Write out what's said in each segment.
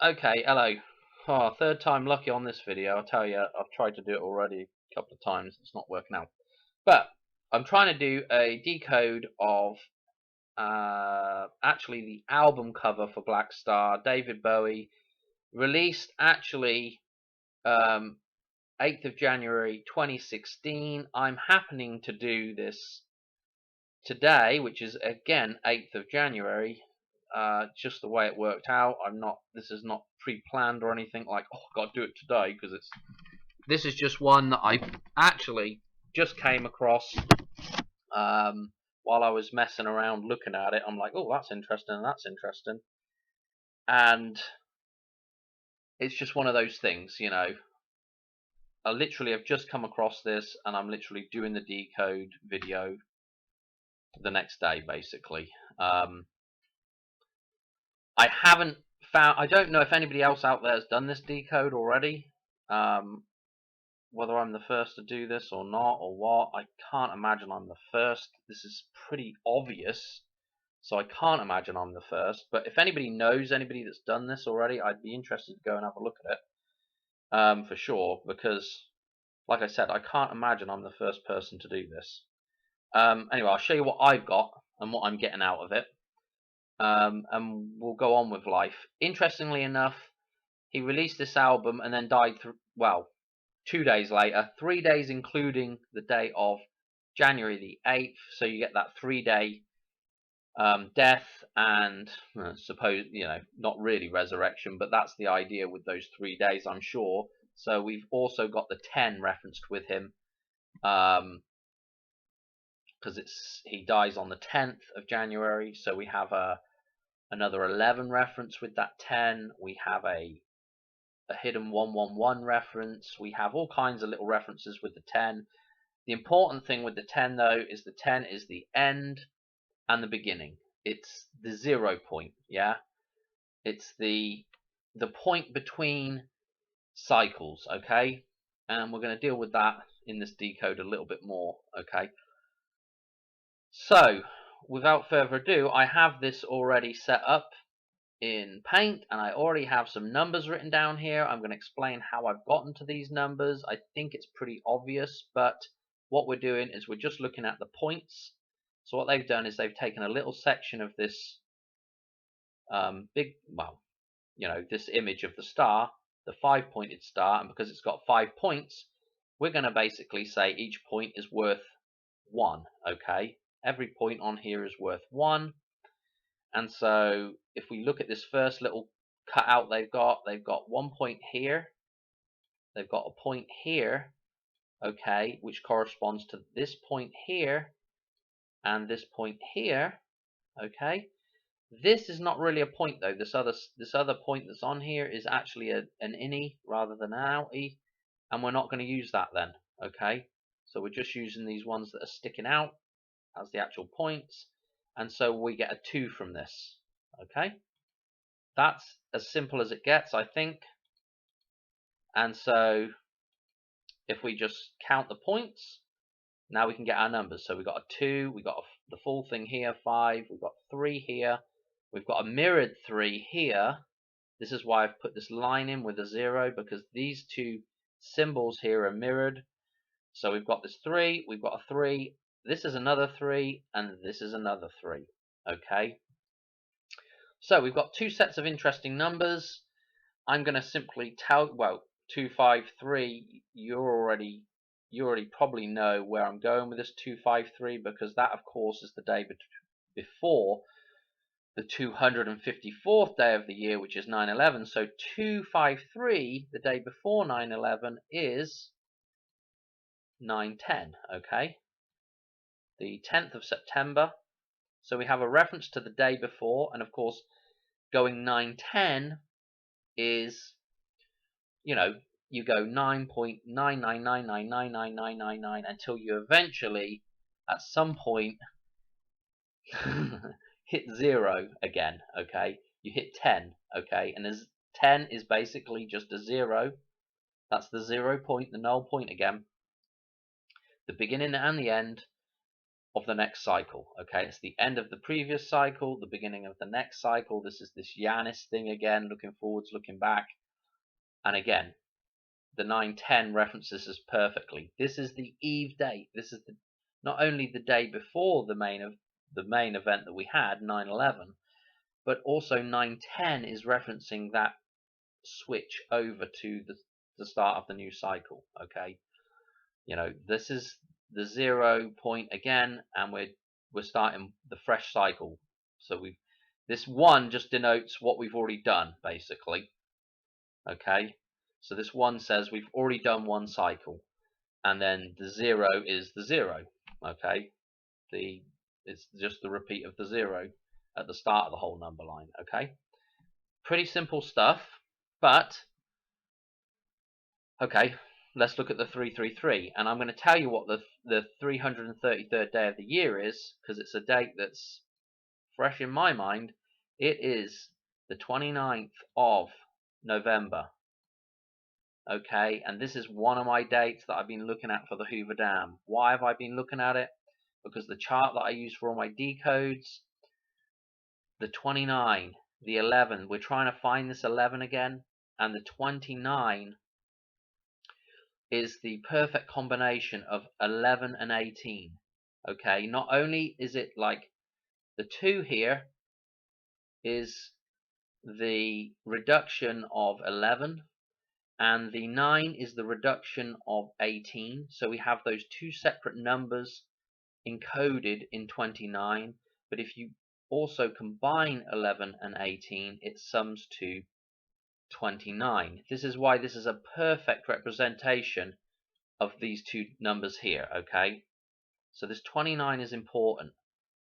Okay, hello. Oh, third time lucky on this video. I'll tell you, I've tried to do it already a couple of times. It's not working out. But I'm trying to do a decode of actually the album cover for Blackstar, David Bowie, released actually 8th of January 2016. I'm happening to do this today, which is again 8th of January. Just the way it worked out. This is not pre-planned or anything like, oh, I've got to do it today, because this is just one that I actually just came across while I was messing around looking at it. I'm like, oh, that's interesting, that's interesting. And it's just one of those things. I literally have just come across this, and I'm literally doing the decode video the next day, basically. I haven't found. I don't know if anybody else out there has done this decode already. Whether I'm the first to do this or not, or what, I can't imagine I'm the first. This is pretty obvious, so I can't imagine I'm the first. But if anybody knows anybody that's done this already, I'd be interested to go and have a look at it, for sure. Because, like I said, I can't imagine I'm the first person to do this. Anyway, I'll show you what I've got and what I'm getting out of it. And we'll go on with life. Interestingly enough, he released this album and then died, 2 days later, 3 days including the day of January the 8th, so you get that 3-day death and suppose, not really resurrection, but that's the idea with those 3 days, I'm sure. So we've also got the 10 referenced with him, because he dies on the 10th of January, so we have another 11 reference with that 10. We have a hidden 111 reference. We have all kinds of little references with the 10. The important thing with the 10, though, is the 10 is the end and the beginning. It's the 0 point, yeah? It's the point between cycles, okay? And we're going to deal with that in this decode a little bit more, okay? So, without further ado, I have this already set up in Paint, and I already have some numbers written down here. I'm going to explain how I've gotten to these numbers. I think it's pretty obvious, but what we're doing is we're just looking at the points. So what they've done is they've taken a little section of this this image of the star, the 5-pointed star, and because it's got 5 points, we're going to basically say each point is worth 1, okay? Every point on here is worth 1. And so if we look at this first little cutout they've got 1 point here, they've got a point here, okay, which corresponds to this point here and this point here, okay. This is not really a point though. This other point that's on here is actually an innie rather than an outie, and we're not going to use that then, okay. So we're just using these ones that are sticking out as the actual points, and so we get a 2 from this, okay. That's as simple as it gets, I think. And so if we just count the points, now we can get our numbers. So we've got a 2, we've got the full thing here, 5, we've got 3 here, we've got a mirrored 3 here. This is why I've put this line in with a 0, because these two symbols here are mirrored. So we've got this 3, we've got a 3, this is another 3, and this is another 3, okay. So we've got two sets of interesting numbers. I'm going to simply tell, 253, you already probably know where I'm going with this 253, because that of course is the day before the 254th day of the year, which is 9/11. So 253, the day before 9/11, is 9/10, okay, the 10th of September. So we have a reference to the day before, and of course going 9/10 is, you go 9.999999999 until you eventually, at some point, hit 0 again, okay? You hit 10, okay? And as 10 is basically just a 0. That's the 0 point, the null point again. The beginning and the end of the next cycle. Okay, it's the end of the previous cycle, the beginning of the next cycle. This is this Janus thing again, looking forwards, looking back. And again, the 910 references this perfectly. This is the eve date. This is not only the day before the main event that we had, 9/11, but also 910 is referencing that switch over to the start of the new cycle. Okay, this is the 0 point again, and we're starting the fresh cycle. So this 1 just denotes what we've already done, basically. Okay, so this 1 says we've already done 1 cycle, and then the 0 is the 0. Okay, it's just the repeat of the 0 at the start of the whole number line. Okay, pretty simple stuff, but okay, let's look at the 333, and I'm going to tell you what the 333rd day of the year is, because it's a date that's fresh in my mind. It is the 29th of November. Okay, and this is one of my dates that I've been looking at for the Hoover Dam. Why have I been looking at it? Because the chart that I use for all my decodes, the 29, the 11, we're trying to find this 11 again, and the 29 is the perfect combination of 11 and 18. Okay, not only is it like the 2 here is the reduction of 11, and the 9 is the reduction of 18. So we have those 2 separate numbers encoded in 29, but if you also combine 11 and 18, it sums to 29. This is why this is a perfect representation of these 2 numbers here. Okay, so this 29 is important.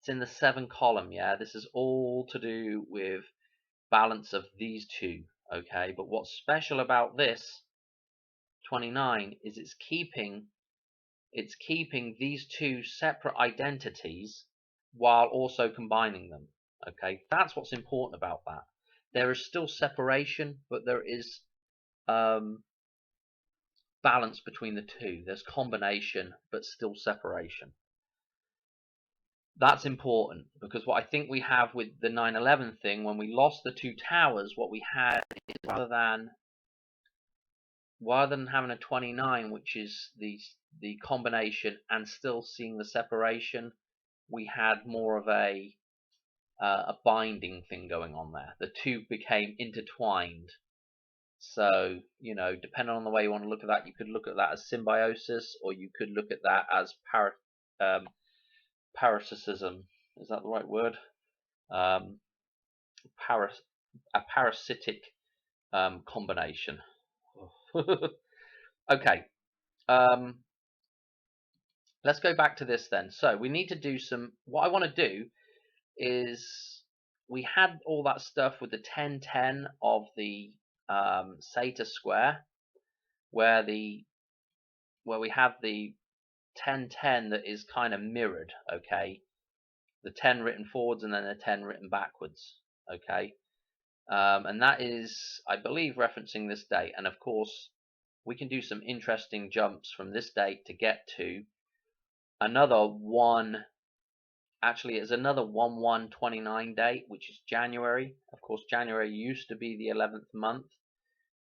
It's in the 7 column. Yeah, this is all to do with balance of these 2. Okay, but what's special about this 29 is it's keeping these 2 separate identities while also combining them. Okay, that's what's important about that. There is still separation, but there is balance between the 2. There's combination, but still separation. That's important, because what I think we have with the 9/11 thing, when we lost the 2 towers, what we had is rather than having a 29, which is the combination, and still seeing the separation, we had more of a binding thing going on there. The 2 became intertwined. So, depending on the way you want to look at that, you could look at that as symbiosis, or you could look at that as parasitism. Is that the right word? A parasitic combination. Okay, let's go back to this then. So we need to do what I want to do is, we had all that stuff with the 1010 of the Zeta square, where we have the 1010 that is kind of mirrored. Okay, the 10 written forwards and then the 10 written backwards. Okay, and that is, I believe, referencing this date. And of course, we can do some interesting jumps from this date to get to another one. Actually, it's another 1129 date, which is January. Of course, January used to be the 11th month,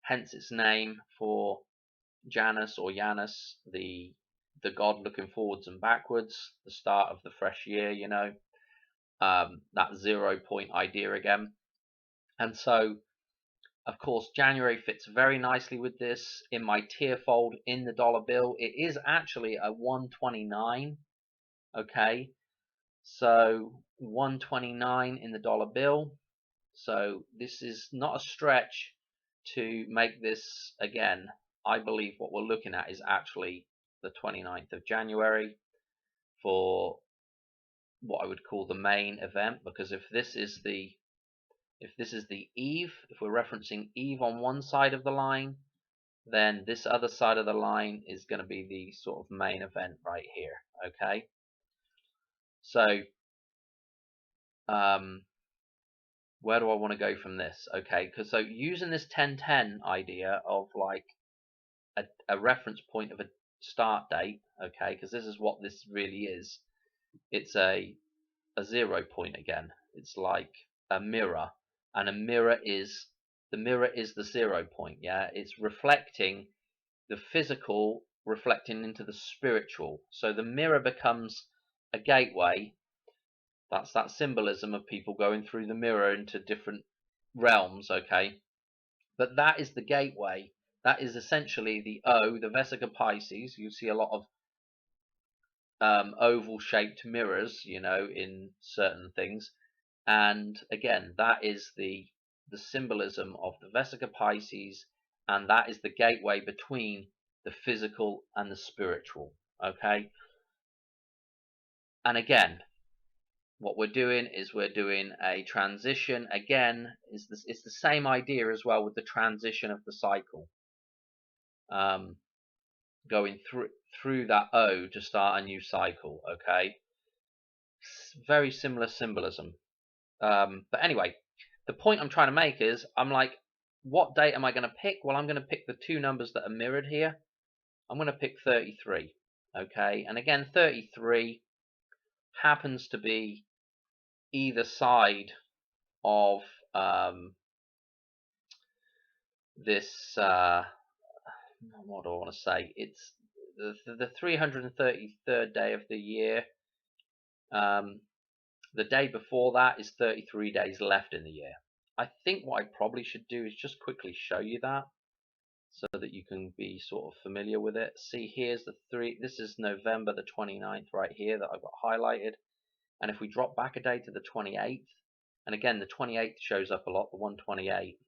hence its name for Janus or Janus, the god looking forwards and backwards, the start of the fresh year. That 0 point idea again. And so, of course, January fits very nicely with this. In my tier fold in the dollar bill, it is actually a 129. Okay, so 129 in the dollar bill. So this is not a stretch to make this, again, I believe what we're looking at is actually the 29th of January for what I would call the main event, because if this is the eve, if we're referencing eve on one side of the line, then this other side of the line is going to be the sort of main event right here. Okay, so where do I want to go from this? Okay, because so using this 1010 idea of like a reference point of a start date, okay, because this is what this really is. it's a 0 point again. It's like a mirror, and a mirror is the 0 point. Yeah, it's reflecting the physical, reflecting into the spiritual. So the mirror becomes a gateway. That's that symbolism of people going through the mirror into different realms. Okay, but that is the gateway. That is essentially the O, the Vesica Pisces. You see a lot of oval shaped mirrors, you know, in certain things. And again, that is the symbolism of the Vesica Pisces, and that is the gateway between the physical and the spiritual. Okay, and again, what we're doing is we're doing a transition. Again, it's the same idea as well with the transition of the cycle, going through that O to start a new cycle. Okay, very similar symbolism. But anyway, the point I'm trying to make is, I'm like, what date am I going to pick? Well, I'm going to pick the two numbers that are mirrored here. I'm going to pick 33. Okay, and again, 33 happens to be either side of this. What do I want to say? It's the 333rd day of the year. The day before that is 33 days left in the year. I think what I probably should do is just quickly show you that, so that you can be sort of familiar with it. See, here's the three. This is November the 29th right here that I've got highlighted. And if we drop back a day to the 28th, and again, the 28th shows up a lot, the 128.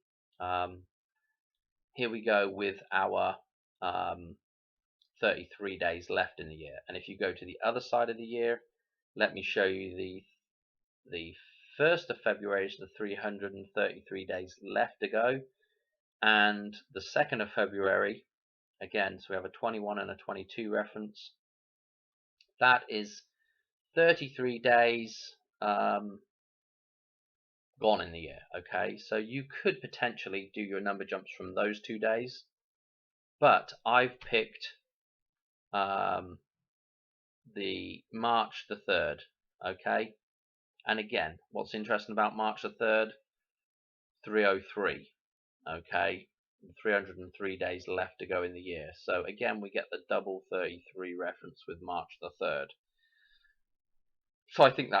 Here we go with our 33 days left in the year. And if you go to the other side of the year, let me show you the 1st of February is the 333 days left to go. And the 2nd of February, again, so we have a 21 and a 22 reference. That is 33 days gone in the year. Okay, so you could potentially do your number jumps from those 2 days, but I've picked the March the 3rd. Okay, and again, what's interesting about March the 3rd? 303. Okay, 303 days left to go in the year. So again, we get the double 33 reference with March the 3rd. So I think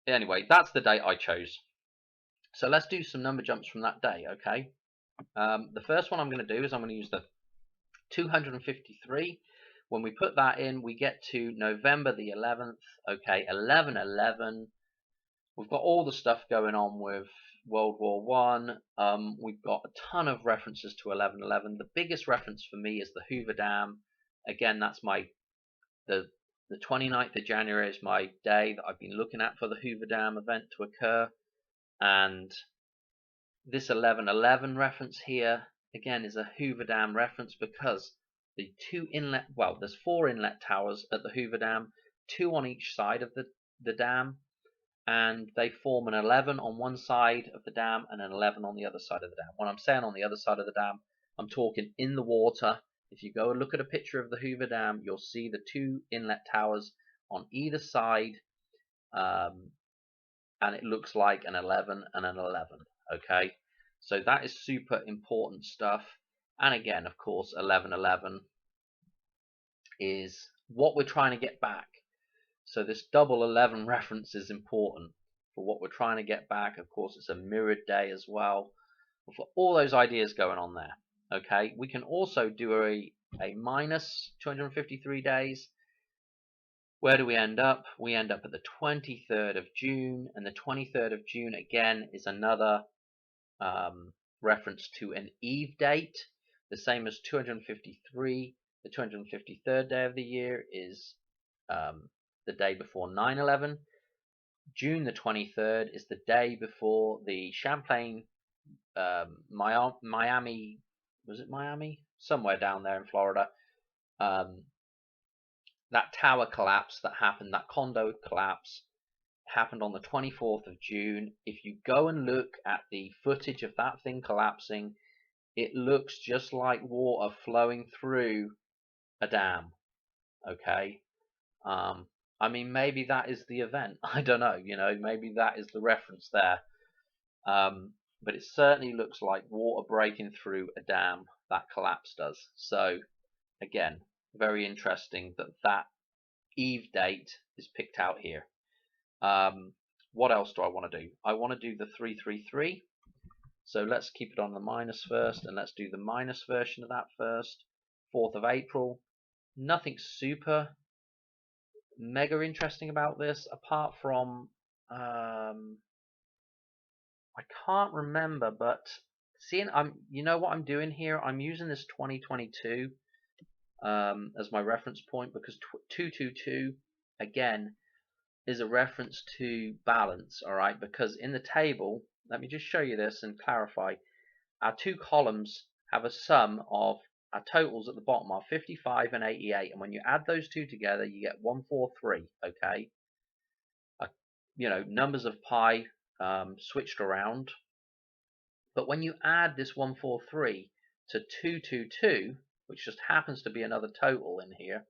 anyway, that's the date I chose. So let's do some number jumps from that day. Okay, the first one I'm going to do is I'm going to use the 253. When we put that in, we get to November the 11th. Okay, 1111. We've got all the stuff going on with World War One. We've got a ton of references to 1111. The biggest reference for me is the Hoover Dam. Again, that's the 29th of January is my day that I've been looking at for the Hoover Dam event to occur. And this 1111 reference here, again, is a Hoover Dam reference because the there's 4 inlet towers at the Hoover Dam, 2 on each side of the dam, and they form an 11 on one side of the dam and an 11 on the other side of the dam. When I'm saying on the other side of the dam, I'm talking in the water. If you go and look at a picture of the Hoover Dam, you'll see the 2 inlet towers on either side, and it looks like an 11 and an 11. Okay, so that is super important stuff. And again, of course, 1111 is what we're trying to get back. So this double 11 reference is important for what we're trying to get back. Of course, it's a mirrored day as well. For all those ideas going on there. Okay, we can also do a minus 253 days. Where do we end up? We end up at the 23rd of June, and the 23rd of June again is another reference to an eve date, the same as 253. The 253rd day of the year is the day before 9/11. June the 23rd is the day before the Champlain, Miami, was it Miami? Somewhere down there in Florida. That tower collapse that happened, that condo collapse, happened on the 24th of June. If you go and look at the footage of that thing collapsing, it looks just like water flowing through a dam. Okay, I mean, maybe that is the event. I don't know, maybe that is the reference there. But it certainly looks like water breaking through a dam. That collapse does. So again, very interesting that that Eve date is picked out here. What else do I want to do? I want to do the 333. So let's keep it on the minus first, and let's do the minus version of that first. 4th of April. Nothing super mega interesting about this, apart from I can't remember, but seeing you know what I'm doing here? I'm using this 2022 as my reference point because 222 again is a reference to balance. All right, because in the table, let me just show you this and clarify. Our two columns have a sum of our totals at the bottom are 55 and 88, and when you add those two together, you get 143. Okay, numbers of pi switched around. But when you add this 143 to 222, which just happens to be another total in here,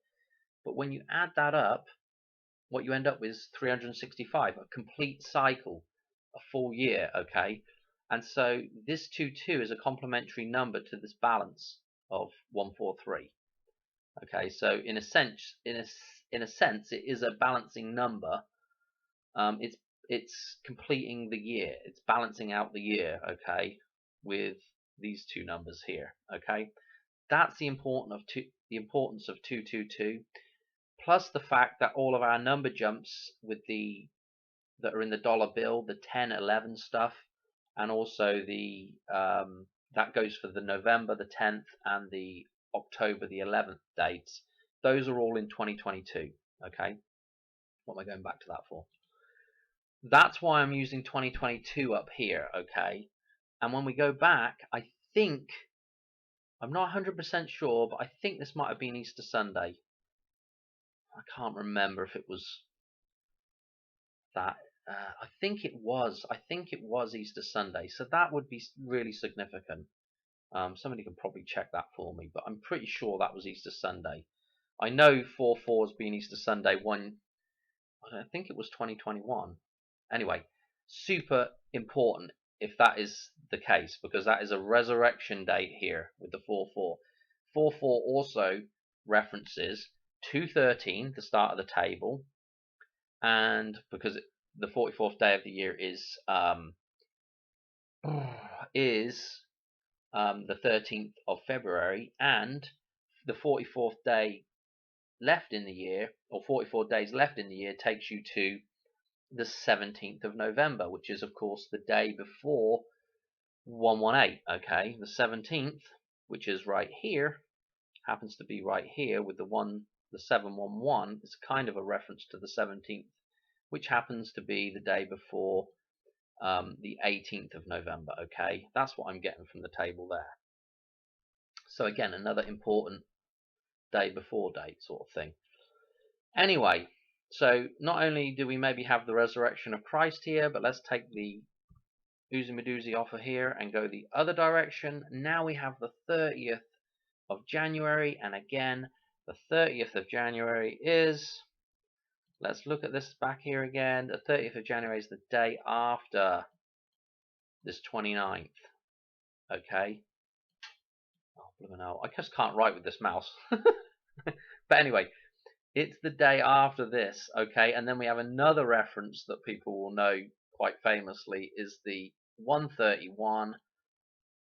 but when you add that up, what you end up with is 365, a complete cycle, a full year, okay? And so this 22 is a complementary number to this balance of 143. Okay, so in a sense, it is a balancing number. It's completing the year. It's balancing out the year, okay, with these two numbers here, okay. That's the importance of 222, plus the fact that all of our number jumps that are in the dollar bill, the 10, 11 stuff, and also the that goes for the November the 10th and the October the 11th dates. Those are all in 2022, okay. What am I going back to that for? That's why I'm using 2022 up here, okay? And when we go back, I think, I'm not 100% sure, but I think this might have been Easter Sunday. I can't remember if it was that. I think it was Easter Sunday, so that would be really significant. Somebody can probably check that for me, but I'm pretty sure that was Easter Sunday. I know 4/4 has been Easter Sunday I think it was 2021. Anyway, super important if that is the case, because that is a resurrection date here with the 4/4. 4/4 also references 213, the start of the table, and because the 44th day of the year is the 13th of February, and the 44th day left in the year, or 44 days left in the year, takes you to the 17th of November, which is of course the day before 118. Okay, the 17th, which is right here, happens to be right here with the 711, is kind of a reference to the 17th, which happens to be the day before the 18th of November. Okay, that's what I'm getting from the table there. So again, another important day before date sort of thing. Anyway, so not only do we maybe have the resurrection of Christ here, but let's take the Oozy Medoozy off of here and go the other direction. Now we have the 30th of January, and again, the 30th of January is, let's look at this back here again, the 30th of January is the day after this 29th, okay? Oh, blooming hell, I just can't write with this mouse. But anyway, it's the day after this, okay? And then we have another reference that people will know quite famously is the 131,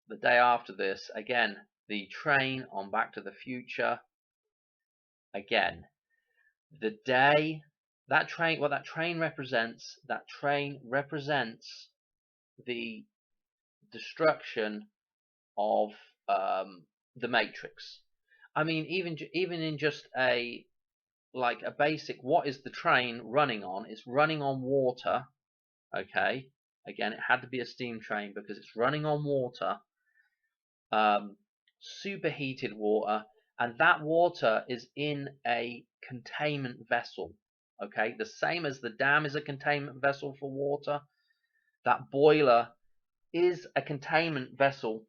the day after this. Again, the train on Back to the Future. Again, the day, that train, what that train represents the destruction of the Matrix. I mean, even in just a basic, what is the train running on? It's running on water, okay? Again, it had to be a steam train because it's running on water, superheated water, and that water is in a containment vessel, okay? The same as the dam is a containment vessel for water, that boiler is a containment vessel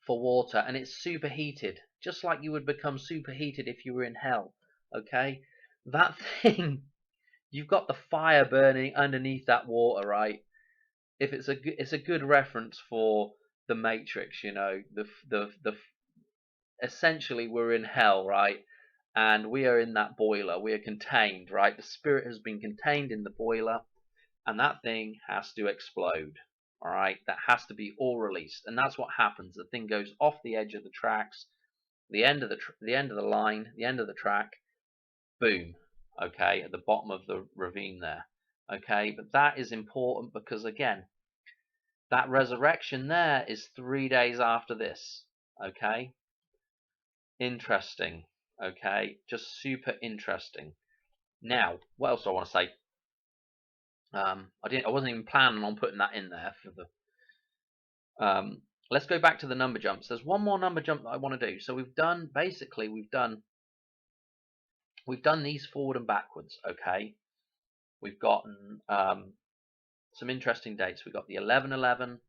for water, and it's superheated, just like you would become superheated if you were in hell, okay? That thing you've got the fire burning underneath that water, right? If it's a good reference for the Matrix, you know, the essentially we're in hell, right? And we are in that boiler. We are contained, right? The spirit has been contained in the boiler, and that thing has to explode. All right, that has to be all released, and that's what happens. The thing goes off the edge of the tracks, the end of the end of the line, the end of the track. Boom. Okay, at the bottom of the ravine there. Okay, but that is important because again, that resurrection there is 3 days after this. Okay, interesting. Okay, just super interesting. Now, what else do I want to say? I wasn't even planning on putting that in there for the. Let's go back to the number jumps. There's one more number jump that I want to do. So we've done these forward and backwards. Okay, we've gotten some interesting dates. We've got the 11/11.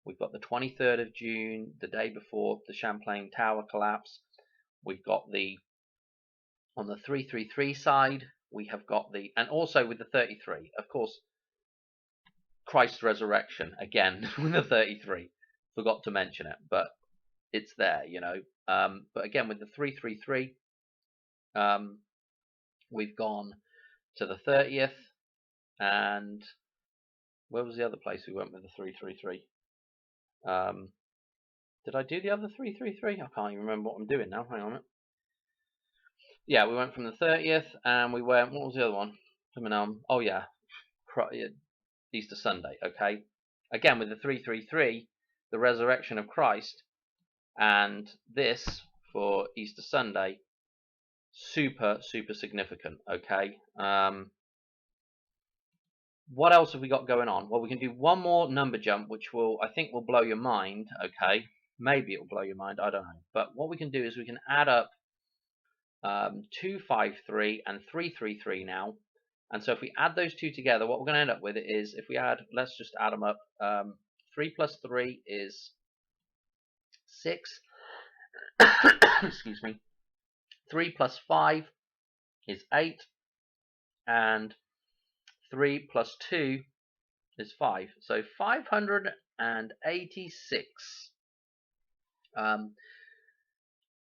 We've got the 23rd of June, the day before the Champlain Tower collapse. We've got on the 333 side, we have got and also with the 33, of course, Christ's resurrection, again, with the 33. Forgot to mention it, but it's there, you know. But again, with the 333, we've gone to the 30th, and where was the other place we went with the 333? Did I do the other 333? I can't even remember what I'm doing now. Hang on a minute. Yeah, we went from the 30th, and we went. What was the other one? Oh yeah, Easter Sunday. Okay, again with the 333, the resurrection of Christ, and this for Easter Sunday, super significant. Okay. What else have we got going on? Well, we can do one more number jump, which I think will blow your mind. Okay, maybe it will blow your mind. I don't know. But what we can do is we can add up 253 and 333 now. And so if we add those two together, what we're going to end up with is, if we add, let's just add them up. 3 plus 3 is 6. Excuse me. 3 plus 5 is 8. And 3 plus 2 is 5. So 586.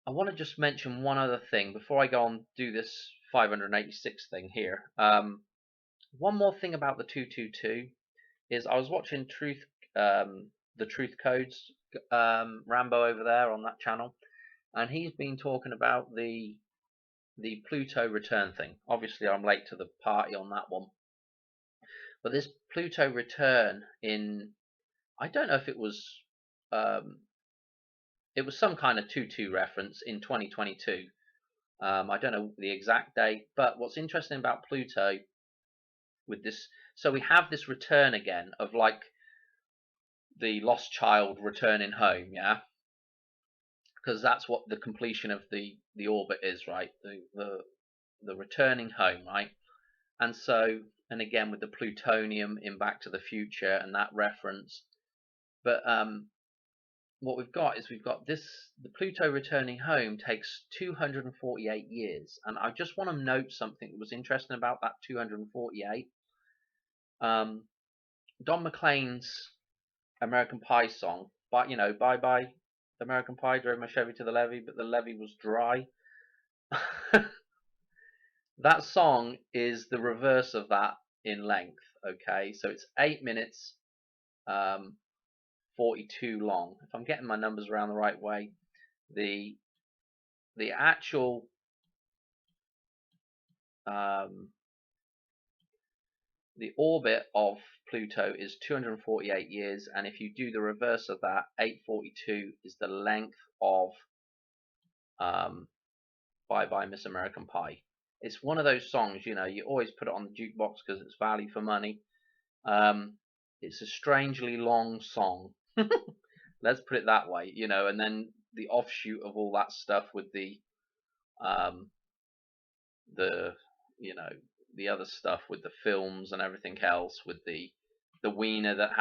I want to just mention one other thing before I go on do this 586 thing here. One more thing about the 222 is I was watching the Truth Codes Rambo over there on that channel, and he's been talking about the Pluto return thing. Obviously, I'm late to the party on that one, but this Pluto return I don't know if it was some kind of 2-2 reference in 2022. I don't know the exact date, but what's interesting about Pluto with this, so we have this return again of like the lost child returning home, yeah, because that's what the completion of the orbit is, right? The returning home, right? And so, and again with the plutonium in Back to the Future and that reference, but what we've got is the Pluto returning home takes 248 years, and I just want to note something that was interesting about that 248. Don McLean's American Pie song, but bye bye American Pie, drove my Chevy to the levee, but the levee was dry. That song is the reverse of that in length. Okay, so it's 8 minutes 42 long. If I'm getting my numbers around the right way, the actual the orbit of Pluto is 248 years, and if you do the reverse of that, 842 is the length of Bye Bye Miss American Pie. It's one of those songs, you always put it on the jukebox because it's value for money. It's a strangely long song. Let's put it that way, and then the offshoot of all that stuff with the the other stuff with the films and everything else, with the wiener that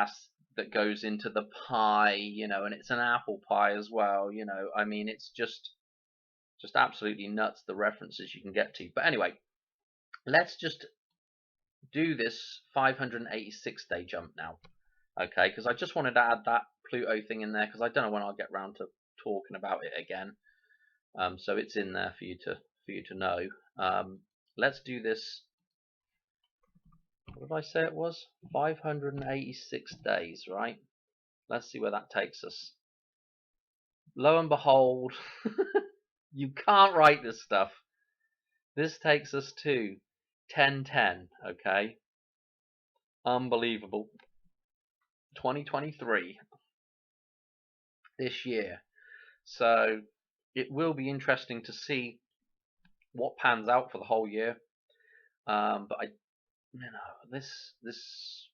goes into the pie, and it's an apple pie as well, I mean, it's just absolutely nuts, the references you can get to. But anyway, let's just do this 586 day jump now. Okay, because I just wanted to add that Pluto thing in there because I don't know when I'll get round to talking about it again. So it's in there for you to know. Let's do this. What did I say it was? 586 days, right? Let's see where that takes us. Lo and behold, you can't write this stuff. This takes us to 1010, okay? Unbelievable. 2023, this year. So it will be interesting to see what pans out for the whole year. But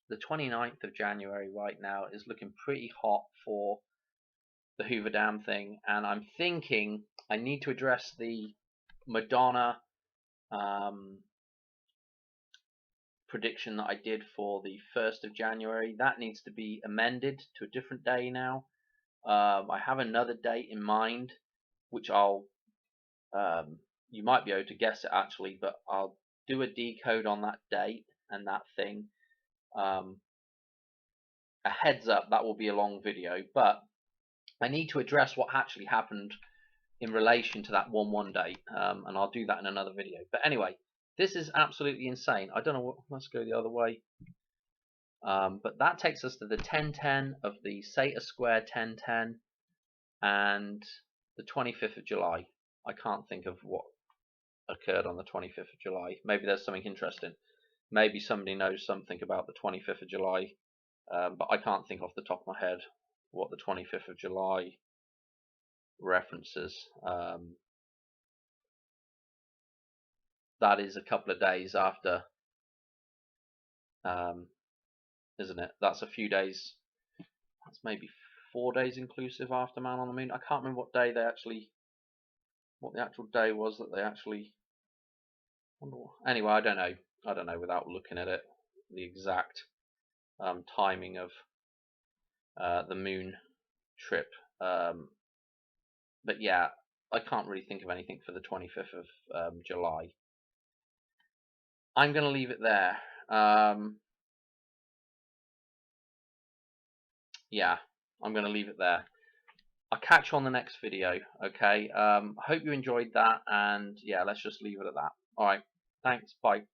the 29th of January right now is looking pretty hot for the Hoover Dam thing, and I'm thinking I need to address the Madonna prediction that I did for the 1st of January. That needs to be amended to a different day now. I have another date in mind, which you might be able to guess it actually, but I'll do a decode on that date and that thing. A heads up, that will be a long video, but I need to address what actually happened in relation to that 1/1 date, and I'll do that in another video. But anyway, this is absolutely insane. I don't know what, let's go the other way. But that takes us to the 1010 of the Seta Square 1010 and the 25th of July. I can't think of what occurred on the 25th of July. Maybe there's something interesting. Maybe somebody knows something about the 25th of July, but I can't think off the top of my head what the 25th of July references. That is a couple of days after, isn't it? That's a few days. That's maybe 4 days inclusive after Man on the Moon. I can't remember what day they actually, what the actual day was that they actually. Anyway, I don't know. I don't know without looking at it the exact timing of the moon trip. But yeah, I can't really think of anything for the 25th of July. I'm going to leave it there. Yeah, I'm going to leave it there. I'll catch you on the next video, okay? I hope you enjoyed that, and yeah, let's just leave it at that. Alright, thanks, bye.